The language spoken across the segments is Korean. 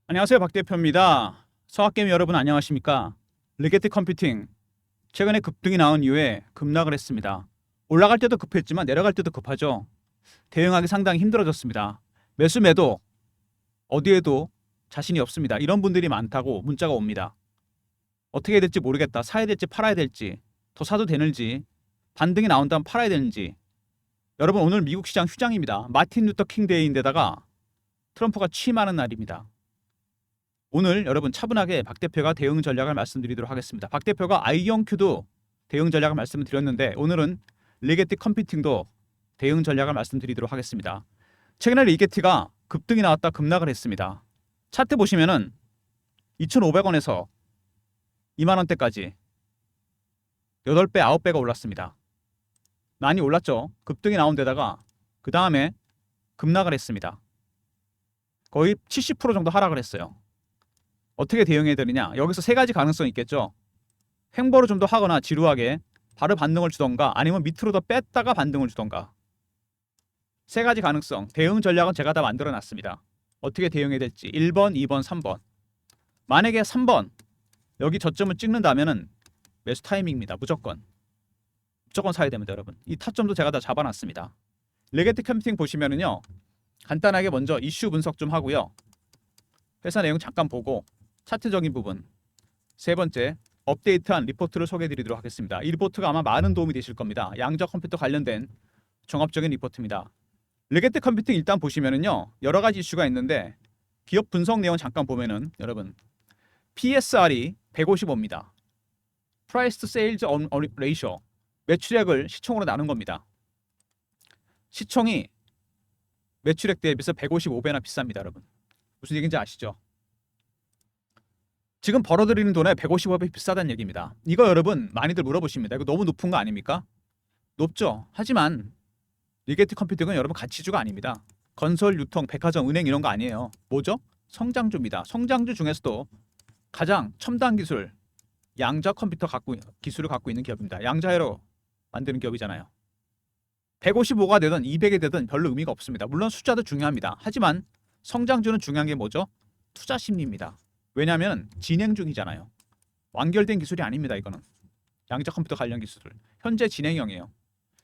안녕하세요, 박 대표입니다. 서학개미 여러분 안녕하십니까? 리게티 컴퓨팅 최근에 급등이 나온 이후에 급락을 했습니다. 올라갈 때도 급했지만 내려갈 때도 급하죠. 대응하기 상당히 힘들어졌습니다. 매수 매도 어디에도 자신이 없습니다. 이런 분들이 많다고 문자가 옵니다. 어떻게 해야 될지 모르겠다. 사야 될지 팔아야 될지, 더 사도 되는지, 반등이 나온다면 팔아야 되는지. 여러분, 오늘 미국 시장 휴장입니다. 마틴 루터 킹 데이인데다가 트럼프가 취임하는 날입니다. 오늘 여러분 차분하게 박 대표가 대응 전략을 말씀드리도록 하겠습니다. 박 대표가 아이언큐도 대응 전략을 말씀을 드렸는데 오늘은 리게티 컴퓨팅도 대응 전략을 말씀드리도록 하겠습니다. 최근에 리게티가 급등이 나왔다 급락을 했습니다. 차트 보시면은 2,500원에서 2만 원대까지 8배, 9배가 올랐습니다. 많이 올랐죠. 급등이 나온 데다가 그 다음에 급락을 했습니다. 거의 70% 정도 하락을 했어요. 어떻게 대응해야 되느냐? 여기서 세 가지 가능성이 있겠죠. 횡보를 좀 더 하거나 지루하게 바로 반등을 주던가 아니면 밑으로 더 뺐다가 반등을 주던가. 세 가지 가능성. 대응 전략은 제가 다 만들어 놨습니다. 어떻게 대응해야 될지 1번, 2번, 3번. 만약에 3번 여기 저점을 찍는다면은 매수 타이밍입니다. 무조건 사야 됩니다, 여러분. 이 타점도 제가 다 잡아놨습니다. 리게티 컴퓨팅 보시면은요. 간단하게 먼저 이슈 분석 좀 하고요. 회사 내용 잠깐 보고 차트적인 부분. 세 번째, 업데이트한 리포트를 소개해드리도록 하겠습니다. 이 리포트가 아마 많은 도움이 되실 겁니다. 양자 컴퓨터 관련된 종합적인 리포트입니다. 리게티 컴퓨팅 일단 보시면은요, 여러 가지 이슈가 있는데 기업 분석 내용 잠깐 보면은 여러분 PSR이 155입니다. Price to Sales Ratio, 매출액을 시총으로 나눈 겁니다. 시총이 매출액 대비해서 155배나 비쌉니다, 여러분. 무슨 얘기인지 아시죠? 지금 벌어들이는 돈에 155배 비싸다는 얘기입니다. 이거 여러분 많이들 물어보십니다. 이거 너무 높은 거 아닙니까? 높죠. 하지만 리게티 컴퓨팅은 여러분 가치주가 아닙니다. 건설, 유통, 백화점, 은행 이런 거 아니에요. 뭐죠? 성장주입니다. 성장주 중에서도 가장 첨단 기술, 양자 컴퓨터 기술을 갖고 있는 기업입니다. 양자회로 만드는 기업이잖아요. 155가 되든 200이 되든 별로 의미가 없습니다. 물론 숫자도 중요합니다. 하지만 성장주는 중요한 게 뭐죠? 투자 심리입니다. 왜냐하면 진행 중이잖아요. 완결된 기술이 아닙니다. 이거는 양자 컴퓨터 관련 기술들 현재 진행형이에요.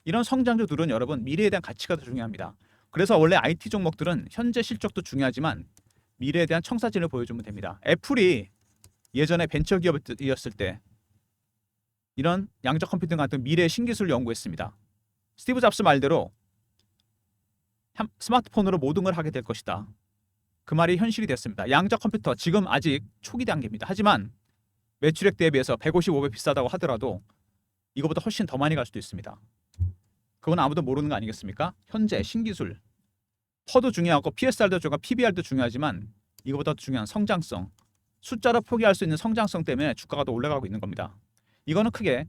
이런 성장주들은 여러분 미래에 대한 가치가 더 중요합니다. 그래서 원래 IT 종목들은 현재 실적도 중요하지만 미래에 대한 청사진을 보여주면 됩니다. 애플이 예전에 벤처 기업이었을 때 이런 양자 컴퓨팅 같은 미래의 신기술을 연구했습니다. 스티브 잡스 말대로 스마트폰으로 모든 걸 하게 될 것이다. 그 말이 현실이 됐습니다. 양자 컴퓨터 지금 아직 초기 단계입니다. 하지만 매출액 대비해서 155배 비싸다고 하더라도 이거보다 훨씬 더 많이 갈 수도 있습니다. 그건 아무도 모르는 거 아니겠습니까? 현재 신기술 퍼도 중요하고 PSR도 중요하고 PBR도 중요하지만 이거보다 더 중요한 성장성, 숫자로 포기할 수 있는 성장성 때문에 주가가 더 올라가고 있는 겁니다. 이거는 크게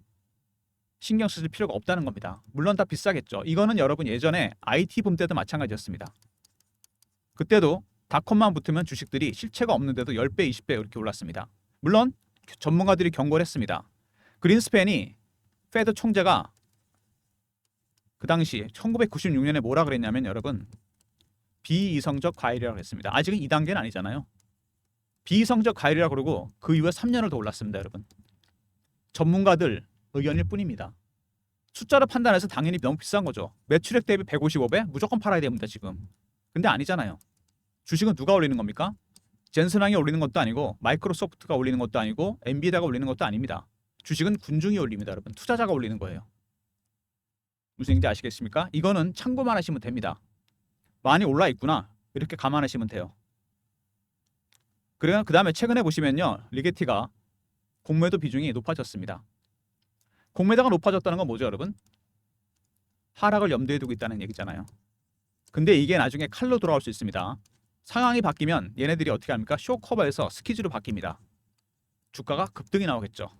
신경 쓰실 필요가 없다는 겁니다. 물론 다 비싸겠죠. 이거는 여러분 예전에 IT 붐 때도 마찬가지였습니다. 그때도 닷컴만 붙으면 주식들이 실체가 없는데도 10배, 20배 이렇게 올랐습니다. 물론 전문가들이 경고를 했습니다. 그린스팬이 페드 총재가 그 당시 1996년에 뭐라 그랬냐면 여러분 비이성적 과열이라고 했습니다. 아직은 2단계는 아니잖아요. 비이성적 과열이라고 그러고 그 이후에 3년을 더 올랐습니다. 여러분. 전문가들 의견일 뿐입니다. 숫자로 판단해서 당연히 너무 비싼 거죠. 매출액 대비 155배? 무조건 팔아야 됩니다. 지금. 근데 아니잖아요. 주식은 누가 올리는 겁니까? 젠슨항이 올리는 것도 아니고 마이크로소프트가 올리는 것도 아니고 엔비디아가 올리는 것도 아닙니다. 주식은 군중이 올립니다. 여러분. 투자자가 올리는 거예요. 무슨 얘기인지 아시겠습니까? 이거는 참고만 하시면 됩니다. 많이 올라 있구나. 이렇게 감안하시면 돼요. 그래요. 그 다음에 최근에 보시면요. 리게티가 공매도 비중이 높아졌습니다. 공매도가 높아졌다는 건 뭐죠, 여러분? 하락을 염두에 두고 있다는 얘기잖아요. 근데 이게 나중에 칼로 돌아올 수 있습니다. 상황이 바뀌면 얘네들이 어떻게 합니까? 쇼커버에서 스키즈로 바뀝니다. 주가가 급등이 나오겠죠.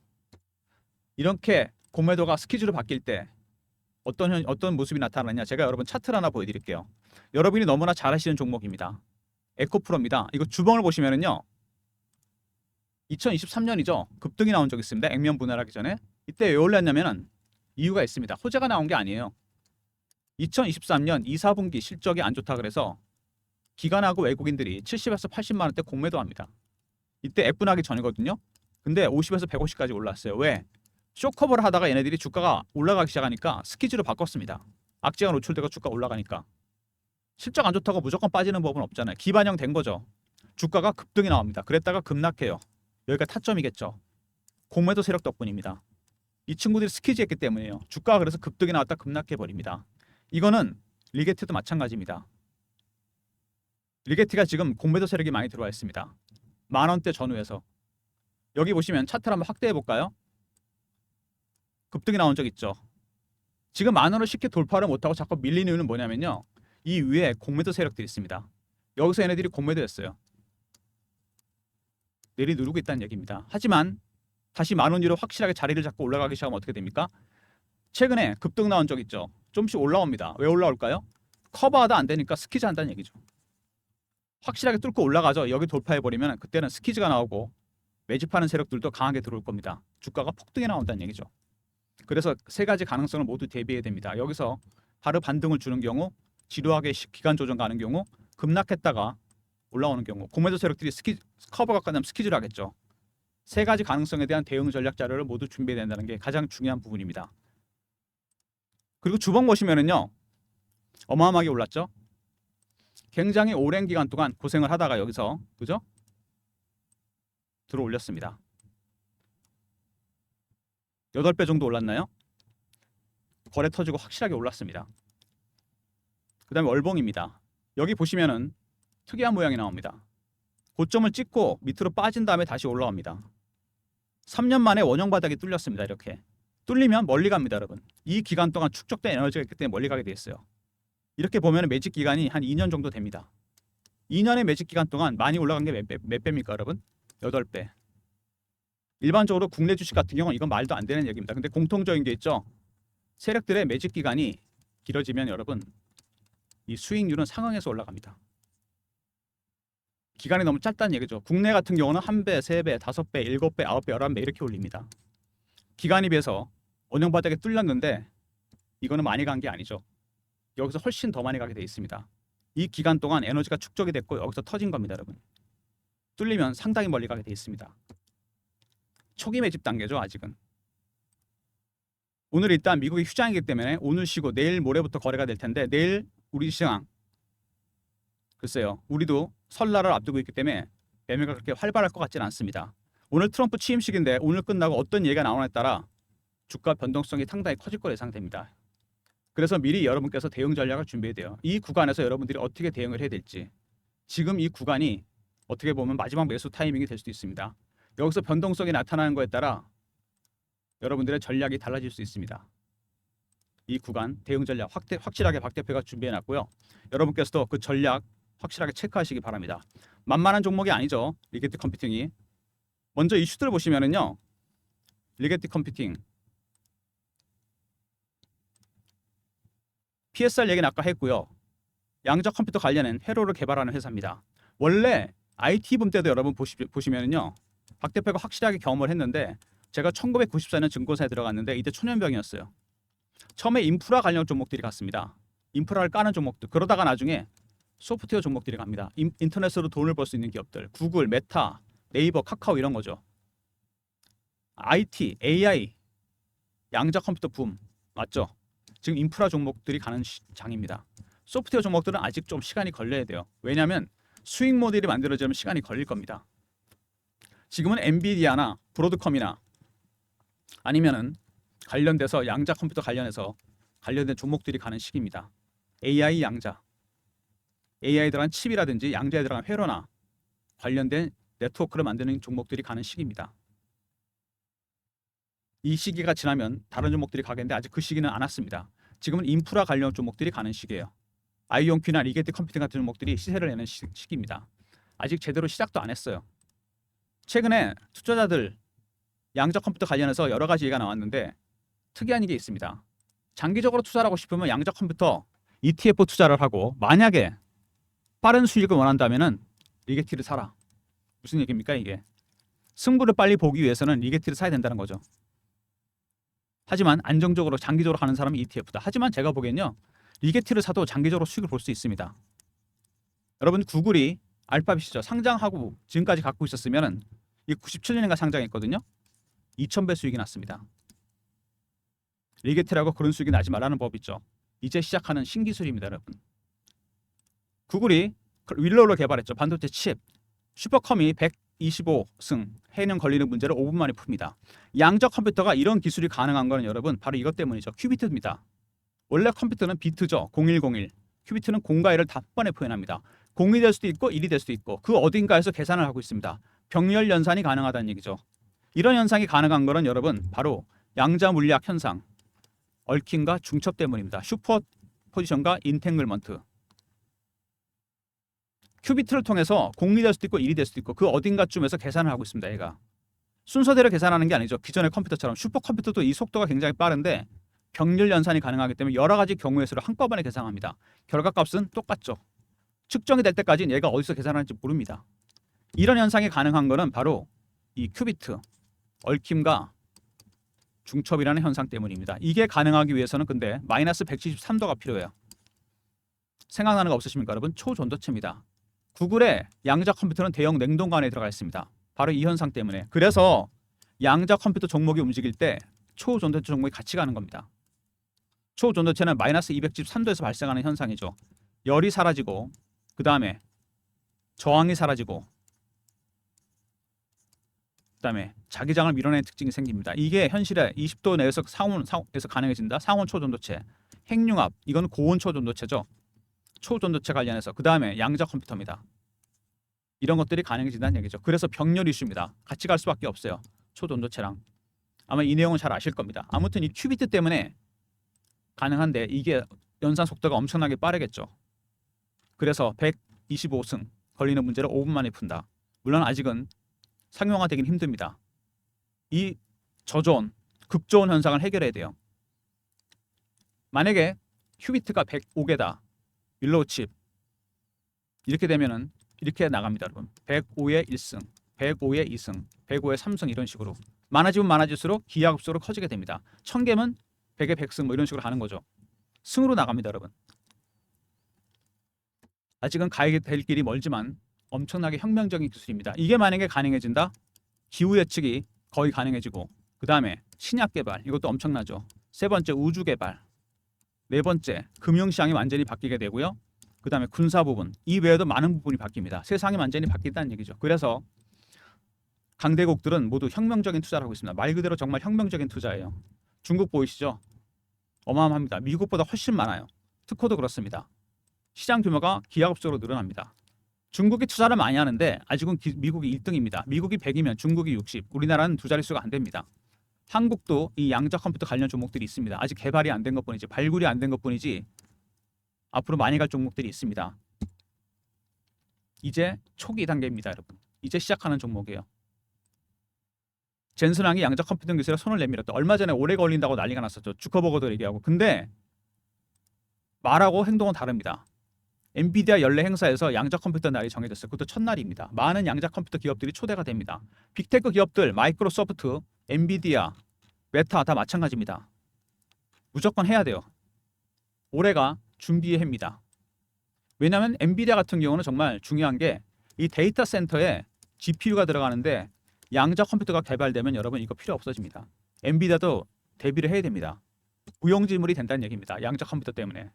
이렇게 공매도가 스키즈로 바뀔 때 어떤 모습이 나타나느냐? 제가 여러분 차트를 하나 보여드릴게요. 여러분이 너무나 잘 아시는 종목입니다. 에코프로입니다. 이거 주봉을 보시면은요. 2023년이죠. 급등이 나온 적이 있습니다. 액면 분할하기 전에. 이때 왜 올랐냐면은 이유가 있습니다. 호재가 나온 게 아니에요. 2023년 2, 4분기 실적이 안 좋다 그래서 기관하고 외국인들이 70에서 80만 원대 공매도합니다. 이때 F 나기 전이거든요. 근데 50에서 150까지 올랐어요. 왜? 쇼커버를 하다가 얘네들이 주가가 올라가기 시작하니까 스키즈로 바꿨습니다. 악재가 노출되고 주가 올라가니까. 실적 안 좋다고 무조건 빠지는 법은 없잖아요. 기반형 된 거죠. 주가가 급등이 나옵니다. 그랬다가 급락해요. 여기가 타점이겠죠. 공매도 세력 덕분입니다. 이 친구들이 스키즈 했기 때문이에요. 주가가 그래서 급등이 나왔다 급락해 버립니다. 이거는 리게티도 마찬가지입니다. 리게티가 지금 공매도 세력이 많이 들어와 있습니다. 만원대 전후에서. 여기 보시면 차트를 한번 확대해 볼까요? 급등이 나온 적 있죠. 지금 만원을 쉽게 돌파를 못하고 자꾸 밀리는 이유는 뭐냐면요. 이 위에 공매도 세력들이 있습니다. 여기서 얘네들이 공매도했어요. 내리누르고 있다는 얘기입니다. 하지만 다시 만원 위로 확실하게 자리를 잡고 올라가기 시작하면 어떻게 됩니까? 최근에 급등 나온 적 있죠. 좀씩 올라옵니다. 왜 올라올까요? 커버하다 안 되니까 스키즈 한다는 얘기죠. 확실하게 뚫고 올라가죠. 여기 돌파해버리면 그때는 스키즈가 나오고 매집하는 세력들도 강하게 들어올 겁니다. 주가가 폭등이 나온다는 얘기죠. 그래서 세 가지 가능성을 모두 대비해야 됩니다. 여기서 바로 반등을 주는 경우, 지루하게 기간 조정 가는 경우, 급락했다가 올라오는 경우, 공매도 세력들이 커버가 끝나면 스키즈를 하겠죠. 세 가지 가능성에 대한 대응 전략 자료를 모두 준비해야 된다는 게 가장 중요한 부분입니다. 그리고 주봉 보시면은요, 어마어마하게 올랐죠. 굉장히 오랜 기간 동안 고생을 하다가 여기서 그죠? 들어 올렸습니다. 8배 정도 올랐나요? 거래 터지고 확실하게 올랐습니다. 그 다음에 월봉입니다. 여기 보시면은 특이한 모양이 나옵니다. 고점을 찍고 밑으로 빠진 다음에 다시 올라옵니다. 3년 만에 원형 바닥이 뚫렸습니다. 이렇게 뚫리면 멀리 갑니다, 여러분. 이 기간 동안 축적된 에너지가 있기 때문에 멀리 가게 돼 있어요. 이렇게 보면 매직 기간이 한 2년 정도 됩니다. 2년의 매직 기간 동안 많이 올라간 게 몇 배입니까, 여러분? 8배. 일반적으로 국내 주식 같은 경우는 이건 말도 안 되는 얘기입니다. 근데 공통적인 게 있죠. 세력들의 매직 기간이 길어지면 여러분 이 수익률은 상황에서 올라갑니다. 기간이 너무 짧다는 얘기죠. 국내 같은 경우는 1배, 3배, 5배, 7배, 9배, 11배 이렇게 올립니다. 기간이 비해서 원형 바닥에 뚫렸는데 이거는 많이 간 게 아니죠. 여기서 훨씬 더 많이 가게 돼 있습니다. 이 기간 동안 에너지가 축적이 됐고 여기서 터진 겁니다, 여러분. 뚫리면 상당히 멀리 가게 돼 있습니다. 초기 매집 단계죠, 아직은. 오늘 일단 미국이 휴장이기 때문에 오늘 쉬고 내일 모레부터 거래가 될 텐데 내일 우리 시장 글쎄요, 우리도 설날을 앞두고 있기 때문에 매매가 그렇게 활발할 것 같지는 않습니다. 오늘 트럼프 취임식인데 오늘 끝나고 어떤 얘기가 나오냐에 따라 주가 변동성이 상당히 커질 거로 예상됩니다. 그래서 미리 여러분께서 대응 전략을 준비해야 돼요. 이 구간에서 여러분들이 어떻게 대응을 해야 될지. 지금 이 구간이 어떻게 보면 마지막 매수 타이밍이 될 수도 있습니다. 여기서 변동성이 나타나는 거에 따라 여러분들의 전략이 달라질 수 있습니다. 이 구간 대응 전략 확실하게 박 대표가 준비해 놨고요. 여러분께서도 그 전략 확실하게 체크하시기 바랍니다. 만만한 종목이 아니죠. 리게티 컴퓨팅이. 먼저 이슈들 보시면은요. 리게티 컴퓨팅 PSR 얘기는 아까 했고요. 양자 컴퓨터 관련된 회로를 개발하는 회사입니다. 원래 IT 붐 때도 여러분 보시면은요. 박 대표가 확실하게 경험을 했는데 제가 1994년 증권사에 들어갔는데 이때 초년병이었어요. 처음에 인프라 관련 종목들이 갔습니다. 인프라를 까는 종목들. 그러다가 나중에 소프트웨어 종목들이 갑니다. 인터넷으로 돈을 벌 수 있는 기업들. 구글, 메타, 네이버, 카카오 이런 거죠. IT, AI, 양자 컴퓨터 붐. 맞죠? 지금 인프라 종목들이 가는 장입니다. 소프트웨어 종목들은 아직 좀 시간이 걸려야 돼요. 왜냐하면 수익 모델이 만들어지면 시간이 걸릴 겁니다. 지금은 엔비디아나 브로드컴이나 아니면은 관련돼서 양자 컴퓨터 관련된 종목들이 가는 시기입니다. AI 양자, AI에 들어간 칩이라든지 양자에 들어간 회로나 관련된 네트워크를 만드는 종목들이 가는 시기입니다. 이 시기가 지나면 다른 종목들이 가겠는데 아직 그 시기는 안 왔습니다. 지금은 인프라 관련 종목들이 가는 시기예요. 아이온큐나 리게티 컴퓨팅 같은 종목들이 시세를 내는 시기입니다. 아직 제대로 시작도 안 했어요. 최근에 투자자들 양자 컴퓨터 관련해서 여러 가지 얘기가 나왔는데 특이한 게 있습니다. 장기적으로 투자를 하고 싶으면 양자 컴퓨터 ETF 투자를 하고 만약에 빠른 수익을 원한다면은 리게티를 사라. 무슨 얘기입니까 이게? 승부를 빨리 보기 위해서는 리게티를 사야 된다는 거죠. 하지만 안정적으로 장기적으로 가는 사람은 ETF다. 하지만 제가 보기엔요. 리게티를 사도 장기적으로 수익을 볼 수 있습니다. 여러분 구글이 알파벳이죠. 상장하고 지금까지 갖고 있었으면은 이 97년인가 상장했거든요. 2,000배 수익이 났습니다. 리게트라고 그런 수익이 나지 말라는 법 있죠. 이제 시작하는 신기술입니다, 여러분. 구글이 윌로우를 개발했죠. 반도체 칩. 슈퍼컴이 125승 해년 걸리는 문제를 5분 만에 풉니다. 양적 컴퓨터가 이런 기술이 가능한 거는 여러분 바로 이것 때문이죠. 큐비트입니다. 원래 컴퓨터는 비트죠. 0101. 큐비트는 공과 일을 단번에 표현합니다. 0이 될 수도 있고 1이 될 수도 있고 그 어딘가에서 계산을 하고 있습니다. 병렬 연산이 가능하다는 얘기죠. 이런 현상이 가능한 거는 여러분 바로 양자 물리학 현상, 얽힘과 중첩 때문입니다. 슈퍼 포지션과 인탱글먼트. 큐비트를 통해서 0이 될 수도 있고 1이 될 수도 있고 그 어딘가쯤에서 계산을 하고 있습니다. 얘가 순서대로 계산하는 게 아니죠. 기존의 컴퓨터처럼 슈퍼컴퓨터도 이 속도가 굉장히 빠른데 병렬 연산이 가능하기 때문에 여러 가지 경우의 수를 한꺼번에 계산합니다. 결과값은 똑같죠. 측정이 될 때까지는 얘가 어디서 계산하는지 모릅니다. 이런 현상이 가능한 거는 바로 이 큐비트, 얽힘과 중첩이라는 현상 때문입니다. 이게 가능하기 위해서는 근데 마이너스 173도가 필요해요. 생각나는 거 없으십니까 여러분? 초전도체입니다. 구글의 양자 컴퓨터는 대형 냉동관에 들어가 있습니다. 바로 이 현상 때문에. 그래서 양자 컴퓨터 종목이 움직일 때 초전도체 종목이 같이 가는 겁니다. 초전도체는 마이너스 273도에서 발생하는 현상이죠. 열이 사라지고 그 다음에 저항이 사라지고 그 다음에 자기장을 밀어내는 특징이 생깁니다. 이게 현실에 20도 내에서 상온에서 가능해진다. 상온 초전도체, 핵융합, 이건 고온 초전도체죠. 초전도체 관련해서 그 다음에 양자 컴퓨터입니다. 이런 것들이 가능해진다는 얘기죠. 그래서 병렬 이슈입니다. 같이 갈 수밖에 없어요. 초전도체랑. 아마 이 내용은 잘 아실 겁니다. 아무튼 이 큐비트 때문에 가능한데 이게 연산 속도가 엄청나게 빠르겠죠. 그래서 125승 걸리는 문제를 5분 만에 푼다. 물론 아직은 상용화되긴 힘듭니다. 이 저저온, 극저온 현상을 해결해야 돼요. 만약에 큐비트가 105개다. 윌로우 칩 이렇게 되면은 이렇게 나갑니다, 여러분. 105에 1승, 105에 2승, 105에 3승 이런 식으로 많아지면 많아질수록 기하급수로 커지게 됩니다. 1000개면 100에 100승 뭐 이런 식으로 하는 거죠. 승으로 나갑니다, 여러분. 아직은 가야 될 길이 멀지만 엄청나게 혁명적인 기술입니다. 이게 만약에 가능해진다? 기후 예측이 거의 가능해지고 그 다음에 신약 개발 이것도 엄청나죠. 세 번째 우주 개발, 네 번째 금융시장이 완전히 바뀌게 되고요. 그 다음에 군사 부분 이 외에도 많은 부분이 바뀝니다. 세상이 완전히 바뀐다는 얘기죠. 그래서 강대국들은 모두 혁명적인 투자를 하고 있습니다. 말 그대로 정말 혁명적인 투자예요. 중국 보이시죠? 어마어마합니다. 미국보다 훨씬 많아요. 특허도 그렇습니다. 시장 규모가 기하급수로 늘어납니다. 중국이 투자를 많이 하는데 아직은 미국이 1등입니다. 미국이 100이면 중국이 60, 우리나라는 두 자릿수가 안 됩니다. 한국도 이 양자 컴퓨터 관련 종목들이 있습니다. 아직 개발이 안 된 것뿐이지, 발굴이 안 된 것뿐이지 앞으로 많이 갈 종목들이 있습니다. 이제 초기 단계입니다, 여러분. 이제 시작하는 종목이에요. 젠슨왕이 양자 컴퓨팅 기술에 손을 내밀었다. 얼마 전에 오래 걸린다고 난리가 났었죠. 주커버거도 얘기하고. 근데 말하고 행동은 다릅니다. 엔비디아 연례 행사에서 양자 컴퓨터 날이 정해졌어요. 그것도 첫날입니다. 많은 양자 컴퓨터 기업들이 초대가 됩니다. 빅테크 기업들, 마이크로소프트, 엔비디아, 메타 다 마찬가지입니다. 무조건 해야 돼요. 올해가 준비의 해입니다. 왜냐하면 엔비디아 같은 경우는 정말 중요한 게 이 데이터 센터에 GPU가 들어가는데 양자 컴퓨터가 개발되면 여러분 이거 필요 없어집니다. 엔비디아도 대비를 해야 됩니다. 무용지물이 된다는 얘기입니다. 양자 컴퓨터 때문에.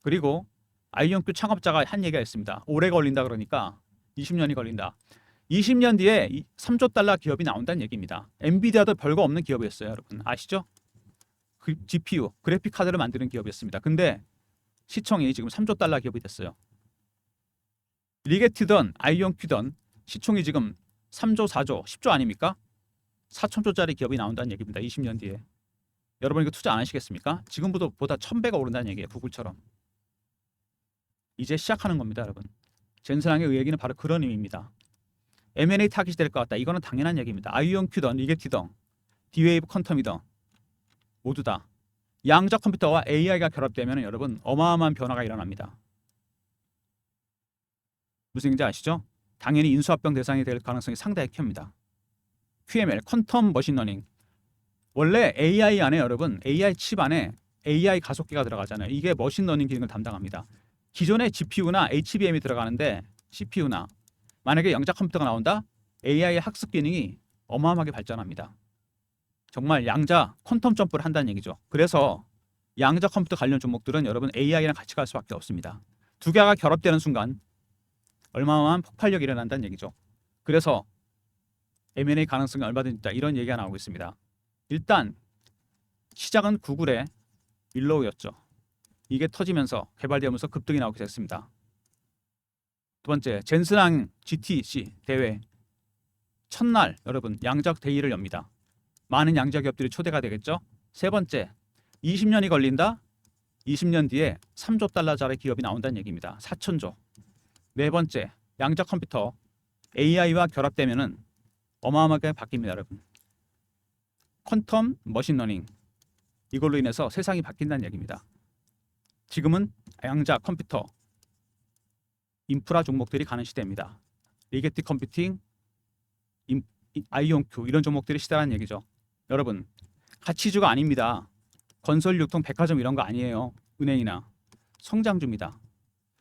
그리고 아이온큐 창업자가 한 얘기가 있습니다. 오래 걸린다 그러니까 20년이 걸린다. 20년 뒤에 3조 달러 기업이 나온다는 얘기입니다. 엔비디아도 별거 없는 기업이었어요. 여러분 아시죠? 그 GPU, 그래픽 카드를 만드는 기업이었습니다. 근데 시총이 지금 3조 달러 기업이 됐어요. 리게트든 아이온큐든 시총이 지금 3조, 4조, 10조 아닙니까? 4천조짜리 기업이 나온다는 얘기입니다. 20년 뒤에. 여러분 이거 투자 안 하시겠습니까? 지금보다 1000배가 오른다는 얘기예요. 구글처럼. 이제 시작하는 겁니다, 여러분. 젠슨왕의 얘기는 바로 그런 의미입니다. M&A 타깃이 될 것 같다. 이거는 당연한 얘기입니다. 아이온큐든 리게트든 D-웨이브 퀀텀이든 모두 다 양자 컴퓨터와 AI가 결합되면 여러분 어마어마한 변화가 일어납니다. 무슨 얘기인지 아시죠? 당연히 인수합병 대상이 될 가능성이 상당히 큽니다. QML, 퀀텀 머신러닝. 원래 AI 안에 여러분 AI 칩 안에 AI 가속기가 들어가잖아요. 이게 머신러닝 기능을 담당합니다. 기존의 GPU나 HBM이 들어가는데 CPU나 만약에 양자 컴퓨터가 나온다? AI의 학습 기능이 어마어마하게 발전합니다. 정말 양자 퀀텀 점프를 한다는 얘기죠. 그래서 양자 컴퓨터 관련 종목들은 여러분 AI랑 같이 갈 수밖에 없습니다. 두 개가 결합되는 순간 얼마만한 폭발력이 일어난다는 얘기죠. 그래서 M&A 가능성이 얼마든지 있다 이런 얘기가 나오고 있습니다. 일단 시작은 구글의 윌로우였죠. 이게 터지면서 개발되면서 급등이 나오게 됐습니다. 두 번째, 젠슨항 GTC 대회 첫날 여러분 양자 데이를 엽니다. 많은 양자 기업들이 초대가 되겠죠. 세 번째, 20년이 걸린다. 20년 뒤에 3조 달러짜리 기업이 나온다는 얘기입니다. 4천조. 네 번째, 양자 컴퓨터 AI와 결합되면은 어마어마하게 바뀝니다, 여러분. 퀀텀 머신러닝 이걸로 인해서 세상이 바뀐다는 얘기입니다. 지금은 양자 컴퓨터 인프라 종목들이 가는 시대입니다. 리게티 컴퓨팅, 아이온큐 이런 종목들이 시대라는 얘기죠. 여러분 가치주가 아닙니다. 건설, 유통, 백화점 이런 거 아니에요. 은행이나 성장주입니다.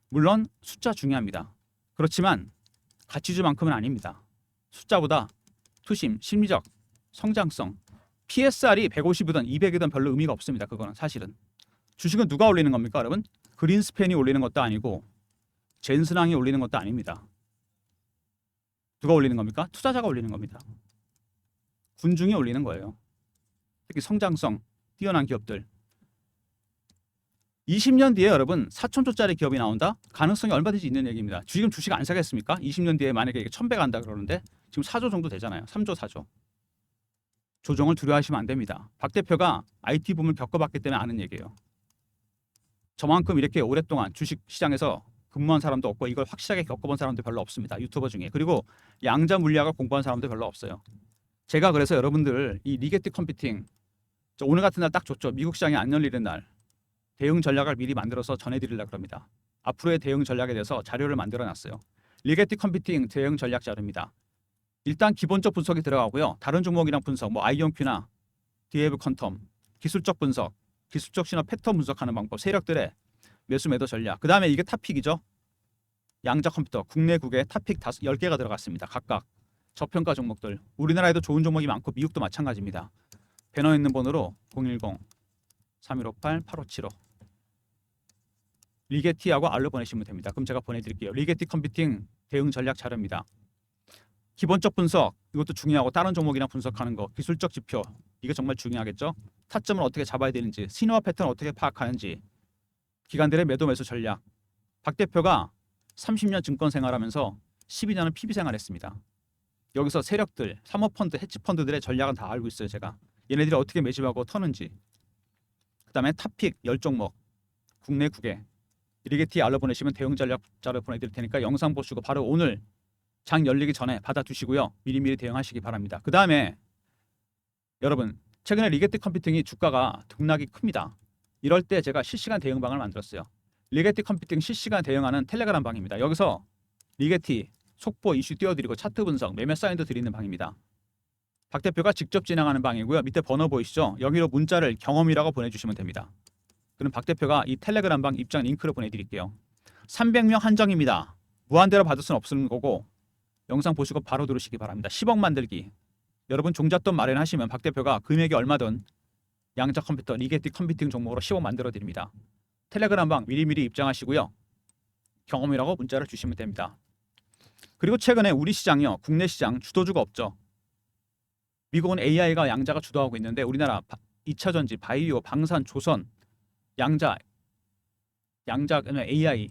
물론 숫자 중요합니다. 그렇지만 가치주만큼은 아닙니다. 숫자보다 투심, 심리적, 성장성, PSR이 150이든 200이든 별로 의미가 없습니다. 그거는 사실은. 주식은 누가 올리는 겁니까, 여러분? 그린스팬이 올리는 것도 아니고 젠슨항이 올리는 것도 아닙니다. 누가 올리는 겁니까? 투자자가 올리는 겁니다. 군중이 올리는 거예요. 특히 성장성 뛰어난 기업들. 20년 뒤에 여러분 4천조짜리 기업이 나온다? 가능성이 얼마든지 있는 얘기입니다. 지금 주식 안 사겠습니까? 20년 뒤에 만약에 이게 1000배 간다 그러는데 지금 4조 정도 되잖아요. 3조 4조. 조정을 두려워하시면 안 됩니다. 박 대표가 IT 붐을 겪어봤기 때문에 아는 얘기예요. 저만큼 이렇게 오랫동안 주식 시장에서 근무한 사람도 없고 이걸 확실하게 겪어본 사람도 별로 없습니다. 유튜버 중에. 그리고 양자 물리학을 공부한 사람도 별로 없어요. 제가 그래서 여러분들 이 리게티 컴퓨팅 오늘 같은 날 딱 좋죠. 미국 시장이 안 열리는 날 대응 전략을 미리 만들어서 전해드리려고 합니다. 앞으로의 대응 전략에 대해서 자료를 만들어놨어요. 리게티 컴퓨팅 대응 전략 자료입니다. 일단 기본적 분석이 들어가고요. 다른 종목이랑 분석, 뭐 아이온큐나 디에브 퀀텀, 기술적 분석, 기술적 신호 패턴 분석하는 방법, 세력들의 매수 매도 전략. 그 다음에 이게 탑픽이죠. 양자 컴퓨터, 국내국에 탑픽 10개가 들어갔습니다. 각각 저평가 종목들. 우리나라에도 좋은 종목이 많고 미국도 마찬가지입니다. 배너 있는 번호로 010-3158-8575 리게티하고 알로 보내시면 됩니다. 그럼 제가 보내드릴게요. 리게티 컴퓨팅 대응 전략 자료입니다. 기본적 분석 이것도 중요하고 다른 종목이랑 분석하는 거, 기술적 지표 이게 정말 중요하겠죠. 타점을 어떻게 잡아야 되는지, 신호와 패턴을 어떻게 파악하는지, 기관들의 매도 매수 전략. 박 대표가 30년 증권 생활하면서 12년은 PB 생활했습니다. 여기서 세력들, 사모펀드, 헤지펀드들의 전략은 다 알고 있어요. 제가 얘네들이 어떻게 매집하고 터는지. 그 다음에 탑픽 10종목 국내국에 리게티 알로 보내시면 대응 전략 자료 보내드릴 테니까 영상 보시고 바로 오늘 장 열리기 전에 받아두시고요. 미리미리 대응하시기 바랍니다. 그 다음에 여러분 최근에 리게티 컴퓨팅이 주가가 등락이 큽니다. 이럴 때 제가 실시간 대응방을 만들었어요. 리게티 컴퓨팅 실시간 대응하는 텔레그램 방입니다. 여기서 리게티 속보 이슈 띄워드리고 차트 분석, 매매 사인도 드리는 방입니다. 박 대표가 직접 진행하는 방이고요. 밑에 번호 보이시죠? 여기로 문자를 경험이라고 보내주시면 됩니다. 그럼 박 대표가 이 텔레그램 방 입장 링크를 보내드릴게요. 300명 한정입니다. 무한대로 받을 수는 없는 거고 영상 보시고 바로 들으시기 바랍니다. 10억 만들기. 여러분 종잣돈 마련하시면 박 대표가 금액이 얼마든 양자 컴퓨터, 리게티 컴퓨팅 종목으로 10억 만들어 드립니다. 텔레그램 방 미리미리 입장하시고요. 경험이라고 문자를 주시면 됩니다. 그리고 최근에 우리 시장이요. 국내 시장 주도주가 없죠. 미국은 AI가 양자가 주도하고 있는데 우리나라 2차전지, 바이오, 방산, 조선, 양자 AI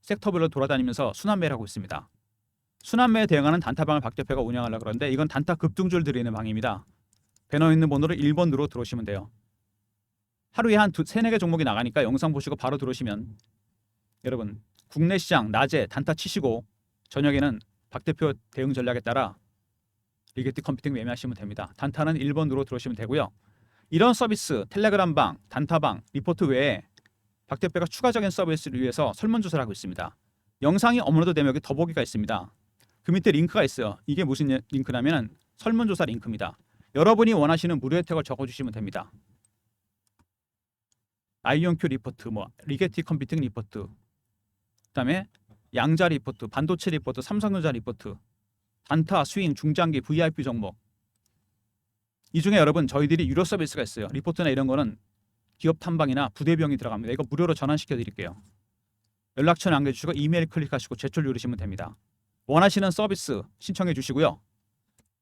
섹터별로 돌아다니면서 순환매를 하고 있습니다. 순환매에 대응하는 단타방을 박 대표가 운영하려고 그러는데 이건 단타 급등주를 드리는 방입니다. 배너 있는 번호로 1번으로 들어오시면 돼요. 하루에 한 3-4개 종목이 나가니까 영상 보시고 바로 들어오시면 여러분 국내 시장 낮에 단타 치시고 저녁에는 박 대표 대응 전략에 따라 리게티 컴퓨팅 매매하시면 됩니다. 단타는 1번으로 들어오시면 되고요. 이런 서비스 텔레그램 방, 단타방, 리포트 외에 박 대표가 추가적인 서비스를 위해서 설문조사를 하고 있습니다. 영상이 업로드 되면 여기 더보기가 있습니다. 그 밑에 링크가 있어요. 이게 무슨 링크냐면 설문조사 링크입니다. 여러분이 원하시는 무료 혜택을 적어주시면 됩니다. 아이온큐 리포트, 리게티 컴퓨팅 리포트, 그다음에 양자 리포트, 반도체 리포트, 삼성전자 리포트, 단타, 스윙, 중장기, VIP 종목. 이 중에 여러분 저희들이 유료 서비스가 있어요. 리포트나 이런 거는 기업 탐방이나 부대 비용이 들어갑니다. 이거 무료로 전환시켜 드릴게요. 연락처 남겨주시고 이메일 클릭하시고 제출 누르시면 됩니다. 원하시는 서비스 신청해 주시고요.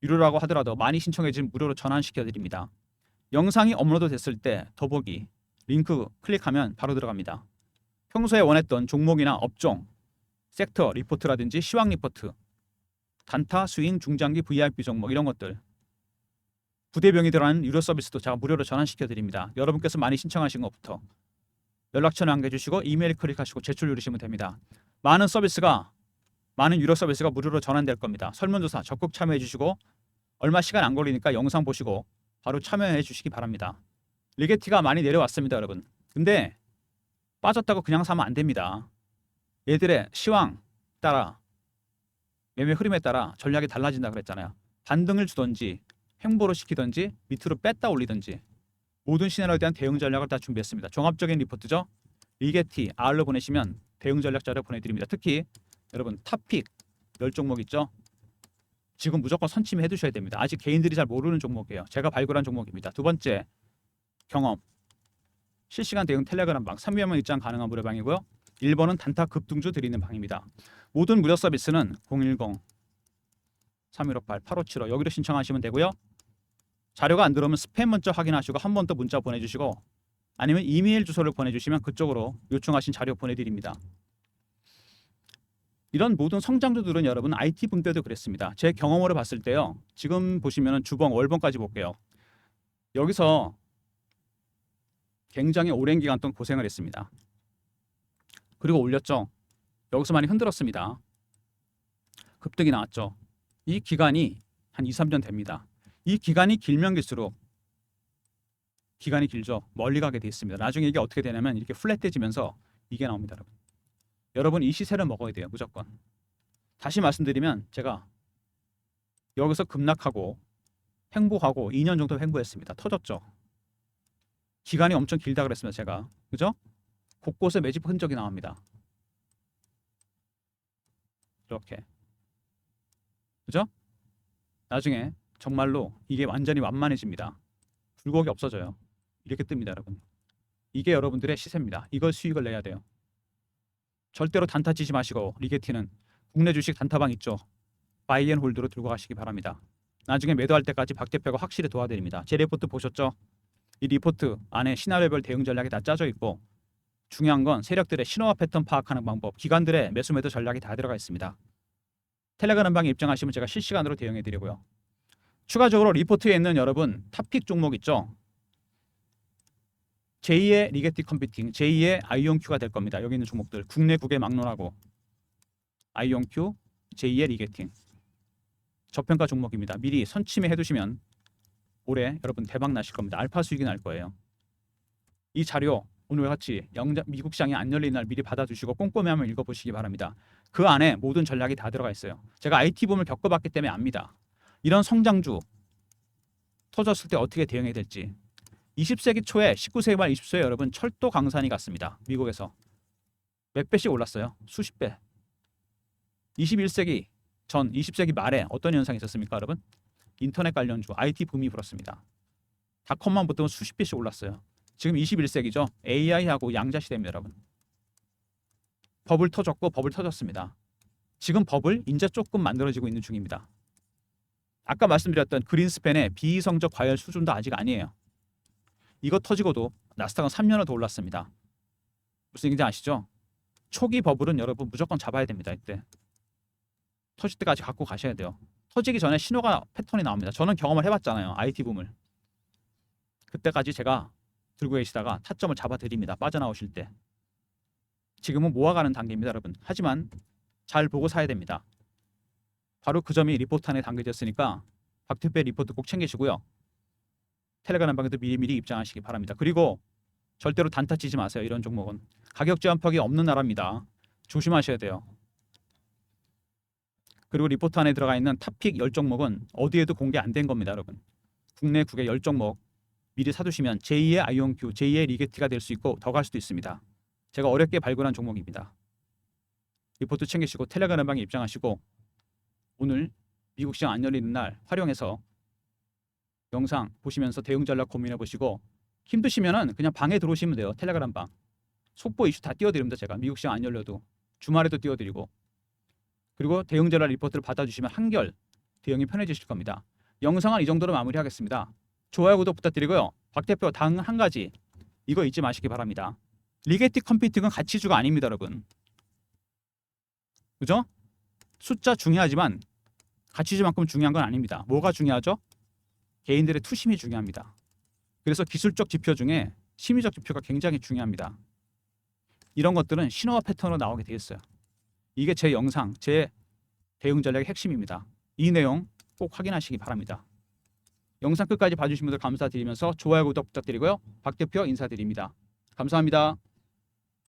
유료라고 하더라도 많이 신청해 주시면 무료로 전환시켜 드립니다. 영상이 업로드 됐을 때 더보기 링크 클릭하면 바로 들어갑니다. 평소에 원했던 종목이나 업종, 섹터 리포트라든지 시황 리포트, 단타, 스윙, 중장기, VIP 종목 이런 것들 부대병이 들어가는 유료 서비스도 제가 무료로 전환시켜 드립니다. 여러분께서 많이 신청하신 것부터 연락처 남겨주시고 이메일 클릭하시고 제출 누르시면 됩니다. 많은 유료 서비스가 무료로 전환될 겁니다. 설문조사 적극 참여해 주시고 얼마 시간 안 걸리니까 영상 보시고 바로 참여해 주시기 바랍니다. 리게티가 많이 내려왔습니다, 여러분. 근데 빠졌다고 그냥 사면 안 됩니다. 얘들의 시황 따라 매매 흐름에 따라 전략이 달라진다 그랬잖아요. 반등을 주던지 횡보를 시키던지 밑으로 뺐다 올리던지 모든 시나리오에 대한 대응 전략을 다 준비했습니다. 종합적인 리포트죠. 리게티 R로 보내시면 대응 전략 자료 보내드립니다. 특히 여러분 탑픽 10종목 있죠. 지금 무조건 선침해 두셔야 됩니다. 아직 개인들이 잘 모르는 종목이에요. 제가 발굴한 종목입니다. 두 번째 경험 실시간 대응 텔레그램 방 3위하면 입장 가능한 무료 방이고요. 1번은 단타 급등주 드리는 방입니다. 모든 무료 서비스는 010-3158-8575 여기로 신청하시면 되고요. 자료가 안 들어오면 스팸 문자 확인하시고 한 번 더 문자 보내주시고 아니면 이메일 주소를 보내주시면 그쪽으로 요청하신 자료 보내드립니다. 이런 모든 성장주들은 여러분 IT 붐 때도 그랬습니다. 제 경험으로 봤을 때요. 지금 보시면 주봉, 월봉까지 볼게요. 여기서 굉장히 오랜 기간 동안 고생을 했습니다. 그리고 올렸죠. 여기서 많이 흔들었습니다. 급등이 나왔죠. 이 기간이 한 2, 3년 됩니다. 이 기간이 길면 길수록 기간이 길죠. 멀리 가게 돼 있습니다. 나중에 이게 어떻게 되냐면 이렇게 플랫해지면서 이게 나옵니다, 여러분. 여러분 이 시세를 먹어야 돼요, 무조건. 다시 말씀드리면 제가 여기서 급락하고 횡보하고 2년 정도 횡보했습니다. 터졌죠. 기간이 엄청 길다 그랬습니다, 제가. 그죠? 곳곳에 매집 흔적이 나옵니다. 이렇게. 그죠? 나중에 정말로 이게 완전히 완만해집니다. 굴곡이 없어져요. 이렇게 뜹니다, 여러분. 이게 여러분들의 시세입니다. 이걸 수익을 내야 돼요. 절대로 단타 치지 마시고 리게티는 국내 주식 단타방 있죠. 바이앤홀드로 들고 가시기 바랍니다. 나중에 매도할 때까지 박 대표가 확실히 도와드립니다. 제 리포트 보셨죠? 이 리포트 안에 시나리오별 대응 전략이 다 짜져 있고 중요한 건 세력들의 신호와 패턴 파악하는 방법, 기관들의 매수 매도 전략이 다 들어가 있습니다. 텔레그램 방에 입장하시면 제가 실시간으로 대응해 드리고요. 추가적으로 리포트에 있는 여러분 탑픽 종목 있죠. 제2의 리게티 컴퓨팅, 제2의 아이온큐가 될 겁니다. 여기 있는 종목들 국내국에 막론하고 아이온큐, 제2의 리게팅 저평가 종목입니다. 미리 선침해 해두시면 올해 여러분 대박 나실 겁니다. 알파 수익이 날 거예요. 이 자료 오늘 같이 미국 시장이 안 열리는 날 미리 받아두시고 꼼꼼히 한번 읽어보시기 바랍니다. 그 안에 모든 전략이 다 들어가 있어요. 제가 IT 붐을 겪어봤기 때문에 압니다. 이런 성장주 터졌을 때 어떻게 대응해야 될지. 20세기 초에 19세기 말 20세기에 여러분 철도 강산이 갔습니다. 미국에서 몇 배씩 올랐어요. 수십 배. 21세기 전 20세기 말에 어떤 현상이 있었습니까, 여러분? 인터넷 관련주 IT 붐이 불었습니다. 닷컴만 보통 수십 배씩 올랐어요. 지금 21세기죠. AI하고 양자 시대입니다, 여러분. 버블 터졌고 버블 터졌습니다. 지금 버블 이제 조금 만들어지고 있는 중입니다. 아까 말씀드렸던 그린스팬의 비이성적 과열 수준도 아직 아니에요. 이거 터지고도 나스닥은 3년을 더 올랐습니다. 무슨 얘기인지 아시죠? 초기 버블은 여러분 무조건 잡아야 됩니다. 이때 터질 때까지 갖고 가셔야 돼요. 터지기 전에 신호가 패턴이 나옵니다. 저는 경험을 해봤잖아요. IT 붐을. 그때까지 제가 들고 계시다가 타점을 잡아드립니다. 빠져나오실 때. 지금은 모아가는 단계입니다, 여러분. 하지만 잘 보고 사야 됩니다. 바로 그 점이 리포트 안에 담겨졌으니까 박대표의 리포트 꼭 챙기시고요. 텔레그램 방에도 미리미리 입장하시기 바랍니다. 그리고 절대로 단타 치지 마세요. 이런 종목은 가격 제한폭이 없는 나라입니다. 조심하셔야 돼요. 그리고 리포트 안에 들어가 있는 탑픽 10종목은 어디에도 공개 안 된 겁니다, 여러분. 국내 국외 10종목 미리 사두시면 제2의 아이온큐, 제2의 리게티가 될 수 있고 더 갈 수도 있습니다. 제가 어렵게 발굴한 종목입니다. 리포트 챙기시고 텔레그램 방에 입장하시고 오늘 미국 시장 안 열리는 날 활용해서 영상 보시면서 대응 전략 고민해 보시고 힘드시면은 그냥 방에 들어오시면 돼요. 텔레그램 방. 속보 이슈 다 띄워드립니다. 제가 미국 시장 안 열려도 주말에도 띄워드리고 그리고 대응 전략 리포트를 받아주시면 한결 대응이 편해지실 겁니다. 영상은 이 정도로 마무리하겠습니다. 좋아요 구독 부탁드리고요. 박 대표 단 한 가지 이거 잊지 마시기 바랍니다. 리게티 컴퓨팅은 가치주가 아닙니다, 여러분. 그죠? 숫자 중요하지만 가치주만큼 중요한 건 아닙니다. 뭐가 중요하죠? 개인들의 투심이 중요합니다. 그래서 기술적 지표 중에 심리적 지표가 굉장히 중요합니다. 이런 것들은 신호와 패턴으로 나오게 되어 있어요. 이게 제 영상, 제 대응 전략의 핵심입니다. 이 내용 꼭 확인하시기 바랍니다. 영상 끝까지 봐주신 분들 감사드리면서 좋아요, 구독 부탁드리고요. 박 대표 인사드립니다. 감사합니다.